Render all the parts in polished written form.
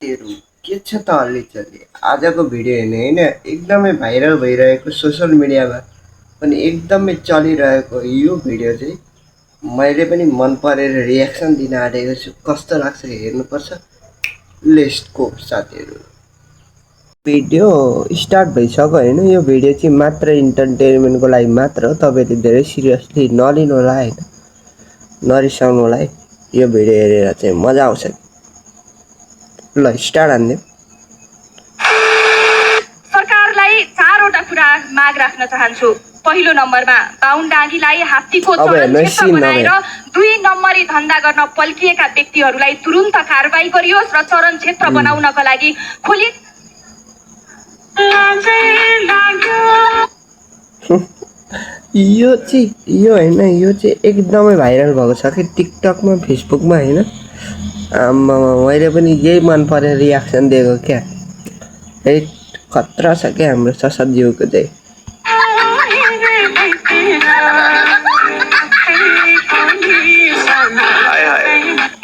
तेरो के छ त हल्लीचल्ली आजको भिडियो हेर्ने होइन एकदमै भाइरल भइरहेको सोसियल मिडियामा पनि एकदमै चलिरहेको यो भिडियो चाहिँ मैले पनि मन परेर रियाक्सन दिन आँटेको छु। कस्तो लाग्छ हेर्नुपर्छ। लेट्स गो साथीहरू। भिडियो स्टार्ट भइसक्यो होइन। यो भिडियो चाहिँ मात्र इन्टरटेनमेन्टको लागि मात्र हो। तपाईँले धेरै सिरियसली नलिनु होला होइन, नरिसाउनु होला है। यो भिडियो हेरेर चाहिँ मजा आउँछ। ल स्टार्ट हान्ने। सरकारलाई चारवटा कुरा माग राख्न चाहन्छु। पहिलो नम्बरमा बाहुनडाँगीलाई हात्तीको चरण क्षेत्र बनाएर 2 नम्बरी धन्दा गर्न पल्किएका व्यक्तिहरूलाई तुरुन्त कारबाही गरियोस् र चरण क्षेत्र बनाउनका लागि यो चाहिँ एकदमै भाइरल भएको छ कि टिकटकमा, फेसबुकमा होइन। मैले पनि यही मन परेर रियाक्सन दिएको क्या। है खतरा छ क्या हाम्रो ससज्यूको चाहिँ।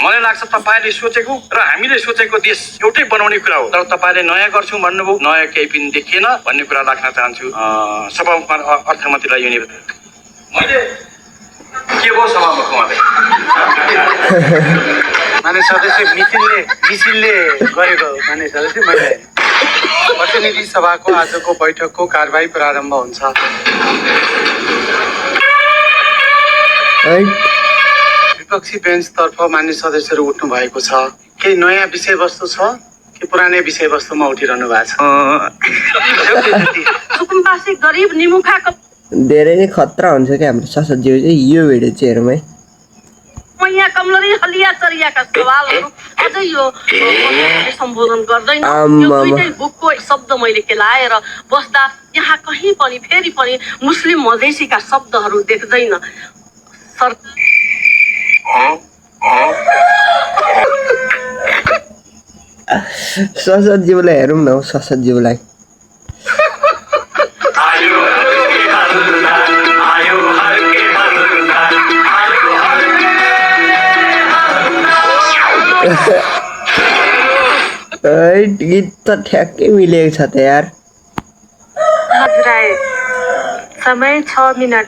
मलाई लाग्छ तपाईले सोचेको र हामीले सोचेको देश एउटै बनाउने कुरा हो। तर तपाईले नयाँ गर्छौं भन्नुभयो, नयाँ केही पनि देखिएन भन्ने कुरा राख्न चाहन्छु। सभामुख अर्थमन्त्रीलाई यो निवेदन। मैले के भयो सभामुख उहाँले माननीय सदस्य मिसिनले गरेको माननीय सदस्य मैले प्रतिनिधि सभाको आजको बैठकको कारबाही प्रारम्भ हुन्छ। विपक्षी बेन्चतर्फ मान्य सदस्यहरू उठ्नु भएको छ। केही नयाँ विषयवस्तु छ कि पुरानै विषयवस्तुमा उठिरहनु भएको छ? गरिब निमुखाको धेरै नै खतरा हुन्छ क्या हाम्रो ससज्यू चाहिँ। यो भिडियो चाहिँ हेरौँ है। मैया कमलरी हलिया चरियाका सवालहरू अझै यो सम्बोधन गर्दैन। यो दुईटै बुकको शब्द मैले केलाएर बस्दा यहाँ कहीँ पनि फेरि पनि मुस्लिम मधेसीका शब्दहरू देख्दैन। ससज्यूलाई हेरौँ न। ससज्यूलाई गीत त ठ्याक्कै मिलेको छ त यार। समय 6 मिनट।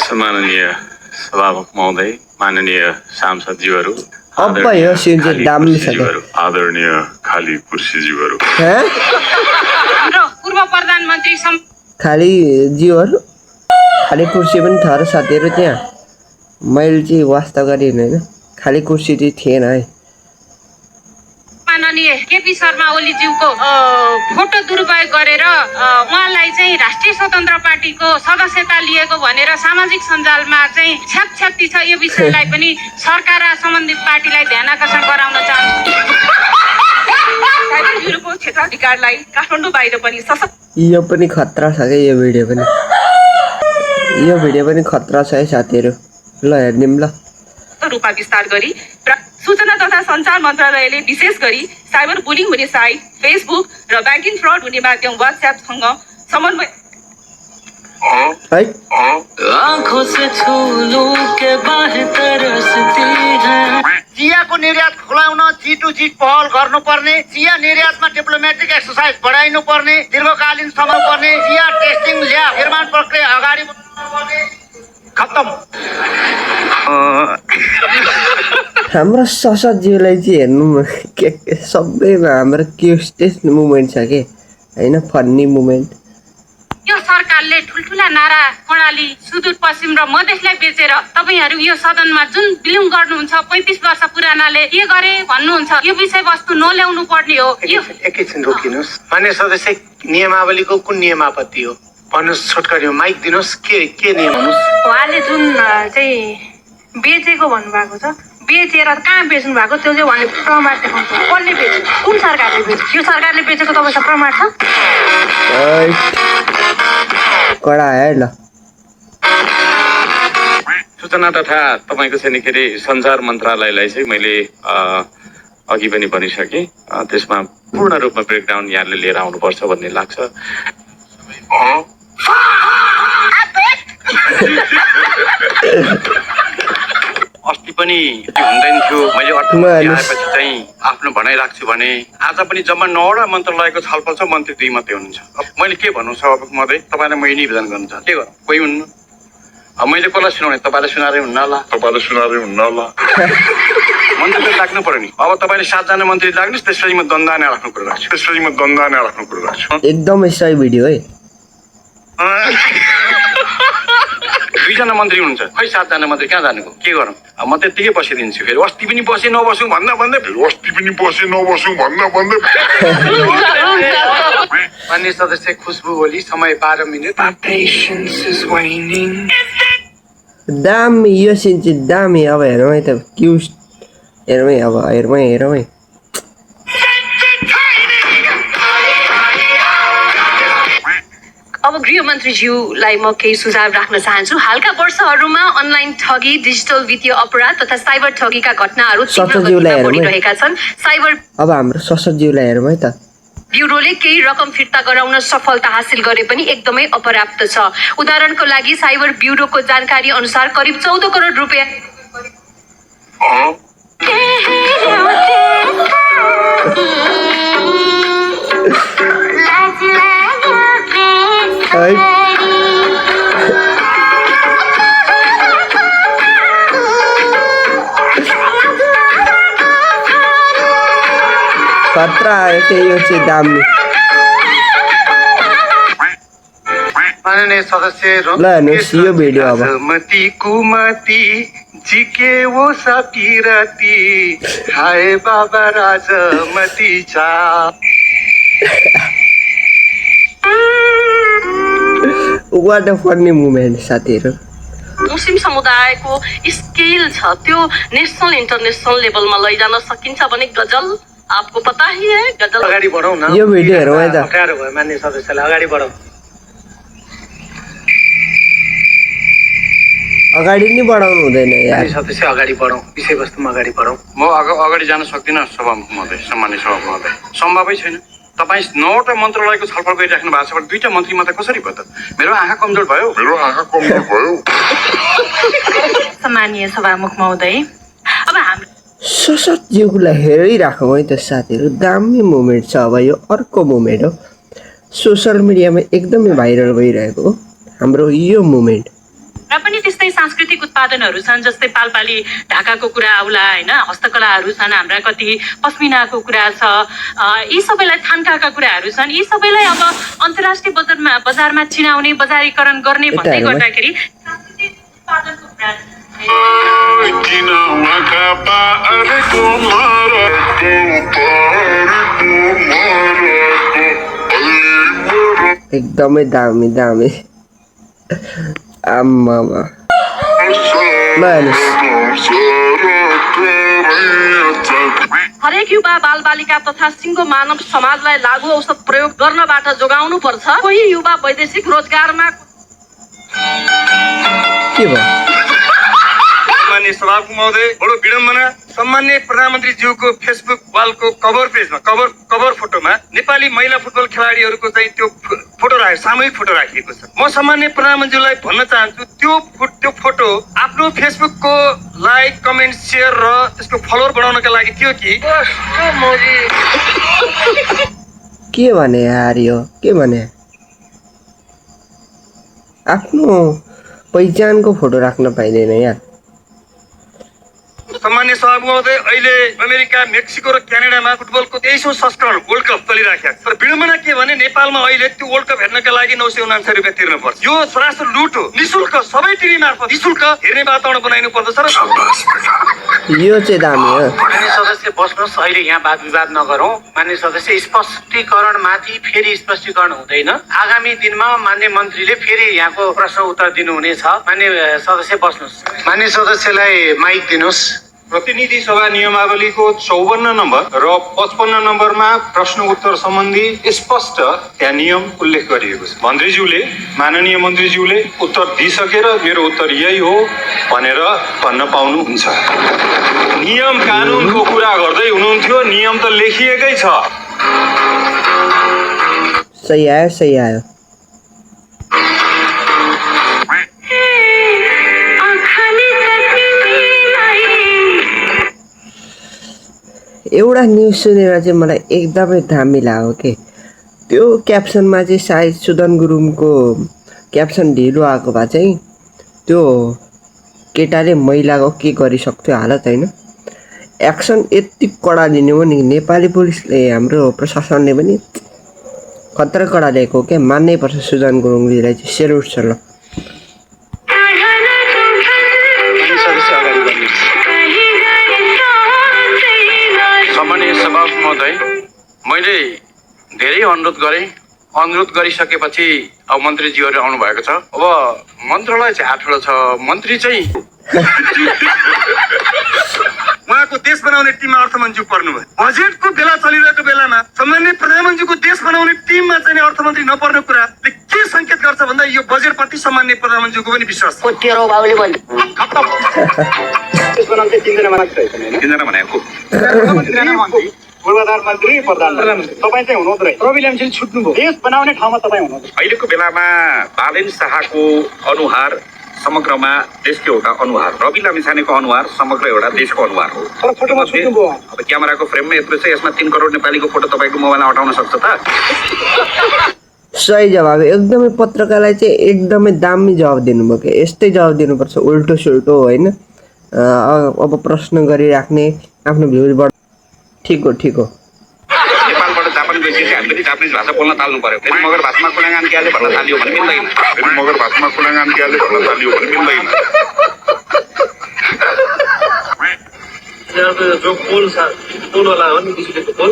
सम्माननीय सभामुख महोदय, माननीय सांसदज्यूहरू, अब यो सिन चाहिँ दामी छ। आदरणीय खाली कुर्सीज्यूहरू, पूर्व प्रधानमन्त्री खाली जीवहरू, खाली कुर्सी पनि छ र साथीहरू त्यहाँ। मैले चाहिँ वास्ता गरेन होइन, खाली कुर्सी चाहिँ थिएन है। माननीय केपी शर्मा ओलीज्यूको फोटो दुरुपयोग गरेर उहाँलाई चाहिँ राष्ट्रिय स्वतन्त्र पार्टीको सदस्यता लिएको भनेर सामाजिक सञ्जालमा चाहिँ छ्यापछ्याप्ती छ। यो विषयलाई पनि सरकार र सम्बन्धित पार्टीलाई ध्यान आकर्षण गराउन चाहन्छु। क्षेत्राधिकारलाई काठमाडौँ बाहिर पनि यो पनि खतरा छ क्या। यो भिडियो पनि खतरा छ है साथीहरू। ल हेर्दिम ल। रूपमा विस्तार गरी सूचना तथा सञ्चार मन्त्रालयले विशेष गरी साइबर बुलिङ हुने साइट, फेसबुक र ब्याङ्किङ फ्रड हुने माध्यम व्हाट्सएपसँग समन्वय चियाको निर्यात खुलाउन G2G पहल गर्नुपर्ने, चिया निर्यातमा डिप्लोमेटिक एक्सर्साइज बढाइनु पर्ने, दीर्घकालीन समय पर्ने, चिया टेस्टिङ ल्याब निर्माण प्रक्रिया अगाडि बढाउनुपर्ने। खत्तम। हाम्रो ससज्यूलाई चाहिँ हेर्नु के सबैमा हाम्रो क्युटेस्ट मुमेन्ट छ के होइन, फन्नी मुमेन्ट। यो सरकारले ठुल्ठुला नारा कर्णाली, सुदूरपश्चिम र मधेसलाई बेचेर तपाईहरू यो सदनमा जुन बिलुङ गर्नुहुन्छ 35 वर्ष पुरानाले के गरे भन्नुहुन्छ, यो विषयवस्तु नल्याउनु पर्ने हो। यो एकैछिन रोकिनुहोस्। मान्य सदस्य, नियमावलीको कुन नियमापत्ति हो भन्नुहोस्? छोटकरी माइक दिनुहोस्। के नियम भन्नुहोस्? उहाँले जुन चाहिँ बेचेको भन्नुभएको छ, बेचेर कहाँ बेच्नु भएको त्यो चाहिँ उहाँले प्रमाण देखाउँछ। कसले बेच्यो, कुन सरकारले बेच्यो, यो सरकारले बेचेको तपाईँसँग प्रमाण छ? कडा है ल। सूचना तथा तपाईको चाहिँ के अरे सञ्चार मन्त्रालयलाई चाहिँ मैले अघि पनि भनिसकेँ। त्यसमा पूर्ण रूपमा ब्रेकडाउन यहाँले लिएर आउनुपर्छ भन्ने लाग्छ। अस्ति पनि त्यो हुँदैन थियो मैले अर्थमन्त्री आएपछि चाहिँ आफ्नो भनाइ राख्छु भने आज पनि जम्मा 9वटा मन्त्रालयको छलफल छ मन्त्री 2 मात्रै हुनुहुन्छ मैले के भन्नु सभामुख महोदय तपाईलाई म निवेदन गर्न चाहन्छु के गरौँ कोही हुन्न मैले कसलाई सुनाउने तपाईलाई सुनारै हुन्न होला मन्त्री त राख्नु पर्यो नि अब तपाईले 7 जना मन्त्री राख्नुस् त्यसपछि म दण्डाने राख्नु पर्यो राख्छु एकदमै सही भिडियो है 2 जना मन्त्री हुनुहुन्छ खै 7 जना मन्त्री कहाँ जानुको के गरौँ अब म त्यतिकै बसिदिन्छु फेरि अस्ति पनि बसे नबसौँ भन्दा भन्दै माननीय सदस्य खुशबु ओली समय 12 मिनेट दामी यो सिन चाहिँ दामी अब हेरौँ है त क्युट हेरौँ है अब गृहमन्त्रीज्यूलाई म केही सुझाव राख्न चाहन्छु हालका वर्षहरूमा अनलाइन ठगी डिजिटल वित्तीय अपराध तथा साइबर ठगीका घटनाहरू तीव्र गतिमा बढिरहेका छन् साइबर अब हाम्रो सशस्त्रज्यूलाई हेरौँ है त ब्युरोले केही रकम फिर्ता गराउन सफलता हासिल गरे पनि एकदमै अपर्याप्त छ उदाहरणको लागि साइबर ब्युरोको जानकारी अनुसार करिब 14 करोड रुपैयाँ खतरा आयो यो चाहिँ दामी माननीय सदस्य ल हेर्नुहोस् यो भिडियो अब मती कुमती जिके वो सपी राती हाय बाबा राजमती चा वाट अ फनी मोमेन्ट साथीहरु मुस्लिम समुदायको स्केल छ त्यो नेशनल इन्टरनेशनल लेभलमा लैजान सकिन्छ भने गजल आपको पता ही है गजल अगाडि बढाउँ न यो भिडियो हेरौँ है त अप्ठ्यारो भयो माननीय सदस्यलाई अगाडि बढाउँ अगाडि नि बढाउनु हुँदैन यार सदस्य अगाडि बढाउँ विषयवस्तुमा अगाडि बढाउँ म अगाडि जान सक्दिनँ सभामुख महोदय सम्मान्य सभामुख महोदय सम्भवै छैन तपाईँ 9वटा मन्त्रालयको छलफल गरिराख्नु भएको छ भने 2टा मन्त्री मात्रै कसरी भयो त मेरो आँखा कमजोर भयो सम्मानीय सभामुख महोदय अब हामी सशस्त्रज्यूलाई हेरिराखौँ है त साथीहरु दामी मोमेन्ट छ अब यो अर्को मोमेन्ट हो सोशल मिडियामा एकदमै भाइरल भइरहेको हो हाम्रो यो मोमेन्ट र पनि त्यस्तै सांस्कृतिक उत्पादनहरू छन् जस्तै पालपाली ढाकाको कुरा आउला हैन हस्तकलाहरू छन् हाम्रा कति पश्मिनाको कुरा छ यी सबैलाई थान्काका कुराहरू छन् यी सबैलाई अब अन्तर्राष्ट्रिय बजारमा चिनाउने बजारीकरण गर्ने भन्दै गर्दाखेरि सांस्कृतिक उत्पादनको कुरा एकदमै दामी दामी आम्मा हरेक युवा बालबालिका तथा सिङ्गो मानव समाजलाई लागू औषध प्रयोग गर्नबाट जोगाउनु पर्छ कोही युवा वैदेशिक रोजगारमा के भयो सम्मान्य सभामुख महोदय बडो विडम्बना सम्मान्य प्रधानमन्त्रीज्यूको फेसबुक वालको कभर पेजमा कभर फोटोमा नेपाली महिला फुटबल खेलाडीहरूको चाहिँ त्यो फोटो सामूहिक फोटो राखिएको छ म सम्मान्य प्रधानमन्त्रीलाई भन्न चाहन्छु त्यो फोटो आफ्नो फेसबुकको लाइक कमेन्ट शेयर र त्यसको फलोवर बढाउनका लागि थियो कि के भने यार यो के भने आफ्नो पहिचानको फोटो राख्न पाइँदैन यार सम्मान्य सभामुख महोदय अहिले अमेरिका मेक्सिको र क्यानाडामा फुटबलको 23औं संस्करण वर्ल्ड कप चलिरहेको छ तर विडम्बना के भने नेपालमा अहिले त्यो वर्ल्ड कप हेर्नका लागि 999 रुपैयाँ तिर्नु पर्छ यो सरासर लुट हो निशुल्क सबै टिभी मार्फत निशुल्क हेर्ने वातावरण बनाइनु पर्दछ र यो चाहिँ दामी हो माननीय सदस्य बस्नुहोस् अहिले यहाँ वाद विवाद नगरौँ माननीय सदस्य स्पष्टीकरण माथि फेरि स्पष्टीकरण हुँदैन आगामी दिनमा माननीय मन्त्रीले फेरि यहाँको प्रश्न उत्तर दिनुहुनेछ माननीय सदस्य बस्नुहोस् माननीय सदस्यलाई माइक दिनुहोस् प्रतिनिधि सभा नियमावलीको 54 नम्बर र 55 नम्बरमा प्रश्न उत्तर सम्बन्धी स्पष्ट त्यहाँ नियम उल्लेख गरिएको छ माननीय मन्त्रीज्यूले उत्तर दिइसकेर मेरो उत्तर यही हो भनेर भन्न पाउनुहुन्छ नियम कानुनको कुरा गर्दै हुनुहुन्थ्यो नियम त लेखिएकै छ सही आयो एउटा न्युज सुनेर चाहिँ मलाई एकदमै दामी लाग्यो के त्यो क्याप्सनमा चाहिँ सायद सुदन गुरुङको क्याप्सन ढिलो आएको भए चाहिँ त्यो केटाले महिलाको के गरिसक्थ्यो हालत होइन एक्सन यति कडा लिने हो नि नेपाली पुलिसले हाम्रो प्रशासनले पनि खतरा कडा लिएको क्या मान्नै पर्छ सुदन गुरुङजीलाई चाहिँ सेल्युट छ ल सामान्य सभामुख महोदय मैले धेरै अनुरोध गरिसकेपछि अब मन्त्रीज्यूहरू आउनु भएको छ अब मन्त्रालय चाहिँ 8 वटा छ मन्त्री चाहिँ उहाँको देश बनाउने टिममा अर्थमन्त्री पर्नुभयो बजेटको बेला चलिरहेको बेलामा सामान्य प्रधानमन्त्रीको देश बनाउने टिममा चाहिँ अर्थमन्त्री नपर्ने कुराले के संकेत गर्छ भन्दा यो बजेटप्रति सामान्य प्रधानमन्त्रीको पनि विश्वास छ तेरो बाबुले भन्छ देश बनाउने 3 जना मात्र हैन 3 जना भनेको पूर्वाधार मन्त्री प्रधानमन्त्री तपाईँ चाहिँ हुनुहुँदो रहेछ रवि लामिछाने छुट्नुभयो देश बनाउने ठाउँमा तपाईँ हुनुहुँदो अहिलेको बेलामा बालेन शाहको अनुहार समग्रमा देशको एउटा अनुहार रवि लामिछानेको अनुहार समग्र एउटा देशको अनुहार हो तर फोटोमा छुट्नुभयो अब क्यामेराको फ्रेममा यत्रो छ यसमा 3 करोड नेपालीको फोटो तपाईँको मोबाइलमा अटाउन सक्छ त सही जवाब एकदमै पत्रकारलाई चाहिँ एकदमै दामी जवाब दिनुभयो कि यस्तै जवाब दिनुपर्छ उल्टो सुल्टो होइन अब प्रश्न गरिराख्ने आफ्नो भ्युज ठिक हो नेपालबाट जापान गएपछि हामीले जापानिज भाषा बोल्न ताल्नु पर्यो फेरि मगर भाषामा कुलाङ्गान क्याले भन्न थाल्यो भने मिल्दैन जो पोलवाला हो नि बिजुलीको पोल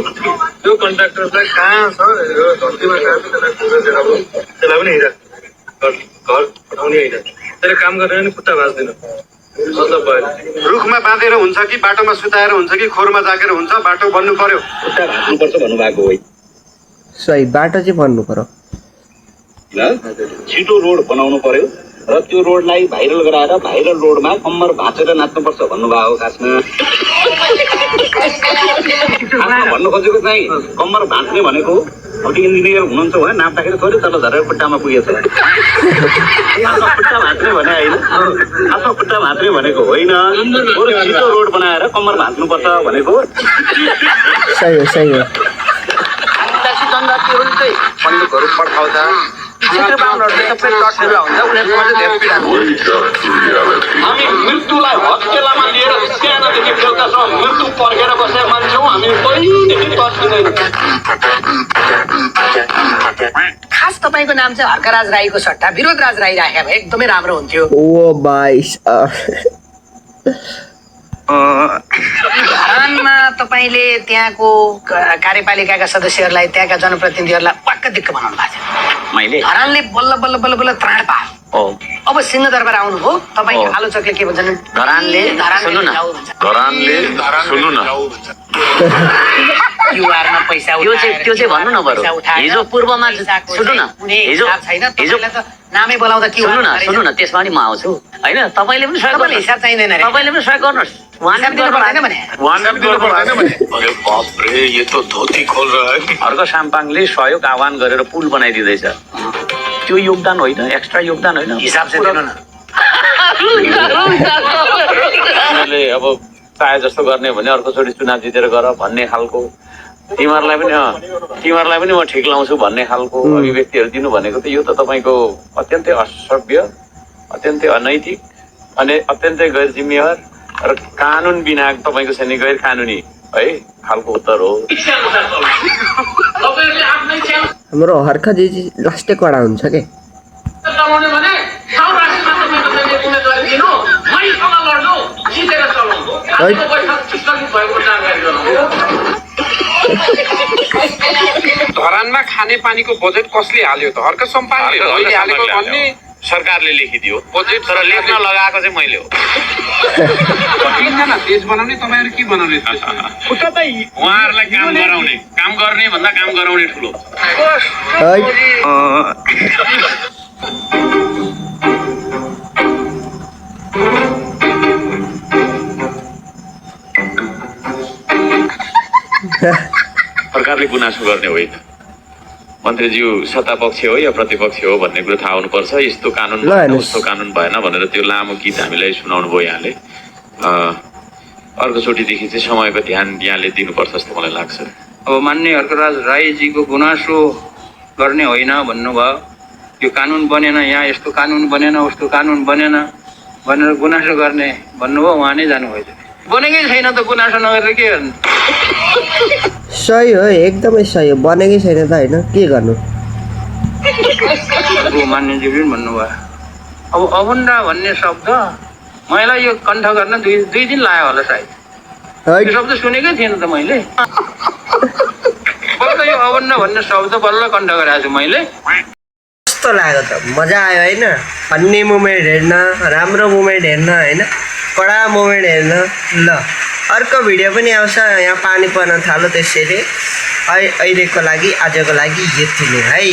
त्यो कन्ट्राक्टरलाई कहाँ छ यो धरतीमा कहाँ छ त्यसलाई पनि हिँड घर पठाउने होइन त्यसले काम गरेर नि खुट्टा भाँच्दैन रुखमा बाँधेर हुन्छ कि बाटोमा सुताएर हुन्छ कि खोरमा जाकेर हुन्छ बाटो बन्नु पर्यो खुट्टा भाँच्नुपर्छ भन्नुभएको हो सही बाटो चाहिँ बन्नु पर्यो छिटो रोड बनाउनु पर्यो र त्यो रोडलाई भाइरल गराएर भाइरल रोडमा कम्मर भाँचेर नाच्नुपर्छ भन्नुभएको हो खासमा भन्नु खोजेको चाहिँ कम्मर भाँच्ने भनेको अब इन्जिनियर हुनुहुन्छ भने नाप्दाखेरि थोरै तल झरेर खुट्टामा पुगेछ आफ्नो खुट्टा भाँच्ने भने होइन आफ्नो खुट्टा भाँच्ने भनेको होइन छिटो रोड बनाएर कम्मर भाँच्नुपर्छ भनेको सही हो जनजातिहरूले चाहिँ बन्दुकहरू पठाउँछ क्षेत्र बाहुनहरूले सबै टटेर हुन्छ उनीहरूसँग चाहिँ धेरै पीडा हुन्छ हामी मृत्युलाई हत्केलामा लिएर सानोदेखि बेलुकासम्म मृत्यु पर्खेर बसेका मान्छौँ हामी कहिलेदेखि तर्सिँदैन खास तपाईँको नाम चाहिँ हर्कराज राईको सट्टा विरोधराज राई राखेको भए एकदमै राम्रो हुन्थ्यो ओ भाइ धरानमा तपाईँले त्यहाँको कार्यपालिकाका सदस्यहरूलाई त्यहाँका जनप्रतिनिधिहरूलाई पक्क दिक्क बनाउनु भएको छ मैले धरानले बल्ल बल्ल बल्ल बल्ल त्राण पायो अब सिंहदरबार आउनुभयो तपाईँको आलोचकले के भन्छन् धरानले युआरमा पैसा त्यो चाहिँ भन्नु न बरु हिजो पूर्वमा सुन्नु न हिजो नामै बोलाउँदा के सुन्नु न त्यसमा नि म आउँछु होइन तपाईँले पनि सहयोग गर्नु हिसाब चाहिँदैन तपाईँले पनि सहयोग गर्नुहोस् अर्को साम्पाङले सहयोग आह्वान गरेर पुल बनाइदिँदैछ त्यो योगदान होइन एक्स्ट्रा योगदान होइन हिसाब चाहिँ दिनु न अब चाहे जस्तो गर्ने भने अर्कोचोटि चुनाव जितेर गर भन्ने खालको तिमीहरूलाई पनि म ठिक लाउँछु भन्ने खालको अभिव्यक्तिहरू दिनु भनेको त यो त तपाईँको अत्यन्तै असभ्य अत्यन्तै अनैतिक अनि अत्यन्तै गैर जिम्मेवार र कानुन बिना तपाईँको छ नि गैर कानुनी है खालको उत्तर हो हाम्रो हर्खजी लास्टै कडा हुन्छ के धरानमा खाने पानीको बजेट कसले हाल्यो त हर्क सम्पादले हालेको भन्ने सरकारले लेखिदियो बजेट तर लेख्न लगाएको चाहिँ मैले हो 3 जना देश बनाउने तपाईहरु के बनाउने खुट्टा त उहाँहरूलाई काम गर्ने भन्दा काम गराउने ठुलो सरकारले गुनासो गर्ने होइन मन्त्रीज्यू सत्तापक्ष हो या प्रतिपक्ष हो भन्ने कुरो थाहा हुनुपर्छ यस्तो कानुन भएन उस्तो कानुन भएन भनेर त्यो लामो गीत हामीलाई सुनाउनु भयो यहाँले अर्कोचोटिदेखि चाहिँ समयको ध्यान यहाँले दिनुपर्छ जस्तो मलाई लाग्छ। अब मान्य हर्कराज राईजीको गुनासो गर्ने होइन भन्नुभयो, यो कानुन बनेन, यहाँ यस्तो कानुन बनेन, उस्तो कानुन बनेन भनेर गुनासो गर्ने भन्नुभयो, उहाँ नै जानुभएछ। बनेकै छैन त गुनासो नगरेर के गर्नु? सही हो, एकदमै सही हो, बनेकै छैन त होइन, के गर्नु? मान्यजीले पनि भन्नुभयो। अब अबुन्डा भन्ने शब्द मलाई यो कण्ठ गर्न दुई दिन लाग्यो होला सायद। यो शब्द सुनेकै थिएन त मैले। बल्ल यो अबुन्डा भन्ने शब्द बल्ल कण्ठ गरेको छु मैले। कस्तो लाग्यो त, मजा आयो होइन? फन्नी मोमेन्ट हेर्न, राम्रो मोमेन्ट हेर्न होइन, कडा मोमेन्ट हेर्न। ल अर्को भिडियो पनि आउँछ, यहाँ पानी पर्न थाल्यो त्यसैले अहिलेको लागि आजको लागि यति नै है।